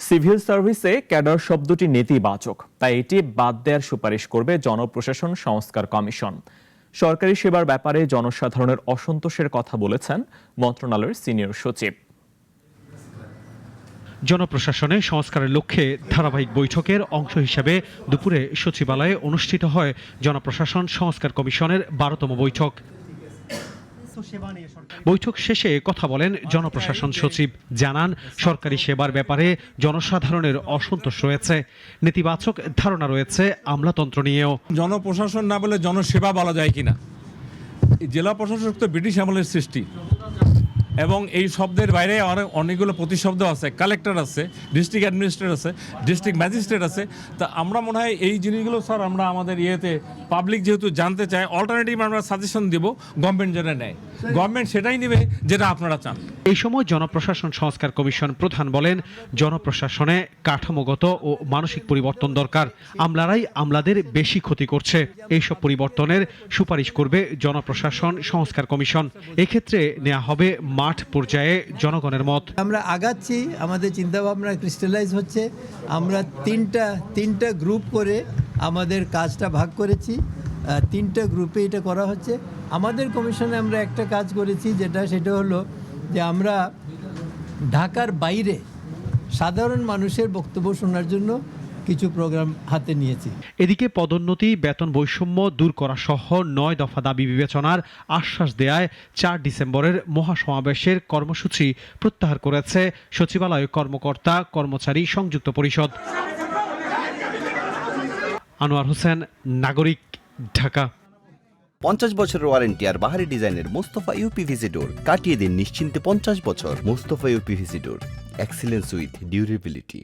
Civil সার্ভিসে cadre শব্দটি নেতিবাচক, তাই এটি বাদ দেওয়ার সুপারিশ করবে জনপ্রশাসন সংস্কার কমিশন। সরকারি সেবার ব্যাপারে জনসাধারণের অসন্তোষের কথা বলেছেন মন্ত্রণালয়ের সিনিয়র সচিব। জনপ্রশাসনে সংস্কারের লক্ষ্যে ধারাবাহিক বৈঠকের অংশ হিসেবে দুপুরে সচিবালয়ে অনুষ্ঠিত হয় জনপ্রশাসন সংস্কার কমিশনের 12তম বৈঠক। বৈঠক শেষে কথা বলেন জনপ্রশাসন সচিব, জানান সরকারি সেবার ব্যাপারে জনসাধারণের অসন্তোষ রয়েছে, নেতিবাচক ধারণা রয়েছে আমলাতন্ত্র নিয়েও। জনপ্রশাসন না বলে জনসেবা বলা যায় কিনা? জেলা প্রশাসক তো ব্রিটিশ আমলের সৃষ্টি, এবং এই শব্দের বাইরে অনেকগুলো প্রতিশব্দ আছে। কালেক্টর আছে, ডিস্ট্রিক্ট অ্যাডমিনিস্ট্রেটর আছে, ডিস্ট্রিক্ট ম্যাজিস্ট্রেট আছে। তা আমরা মনে হয় এই জিনিসগুলো স্যার আমরা আমাদের পাবলিক যেহেতু জানতে চায়, অল্টারনেটিভ আমরা সাজেশন দিব, গভর্নমেন্ট যেটা নেয় গভর্নমেন্ট সেটাই নেবে যেটা আপনারা চান। এই সময় জনপ্রশাসন সংস্কার কমিশন প্রধান বলেন, জনপ্রশাসনে কাঠামোগত ও মানসিক পরিবর্তন দরকার। আমলারাই আমলাদের বেশি ক্ষতি করছে। এইসব পরিবর্তনের সুপারিশ করবে জনপ্রশাসন সংস্কার কমিশন। এক্ষেত্রে নেওয়া হবে মাঠ পর্যায়ে জনগণের মত। আমরা আগাচ্ছি, আমাদের চিন্তাভাবনা ক্রিস্টালাইজ হচ্ছে। আমরা তিনটা গ্রুপ করে আমাদের কাজটা ভাগ করেছি। তিনটা গ্রুপে এটা করা হচ্ছে। আমাদের কমিশনে আমরা একটা কাজ করেছি, সেটা হলো যে আমরা ঢাকার বাইরে সাধারণ মানুষের বক্তব্য শোনার জন্য কিছু প্রোগ্রাম হাতে নিয়েছি। এদিকে পদোন্নতি, বেতন বৈষম্য দূর করা সহ 9 দফা দাবি বিবেচনার আশ্বাস দেয়ায় 4 ডিসেম্বরের মহাসমাবেশের কর্মসূচি প্রত্যাহার করেছে সচিবালয় কর্মকর্তা কর্মচারী সংযুক্ত পরিষদ। আনোয়ার হোসেন, নাগরিক, ঢাকা। 50 বছরের ওয়ারেন্টি আর বাহারি ডিজাইনের মোস্তফা ইউপিভিসি ডোর কাটিয়ে দিন নিশ্চিন্তে 50 বছর। Mostafa uPVC door, excellence with durability.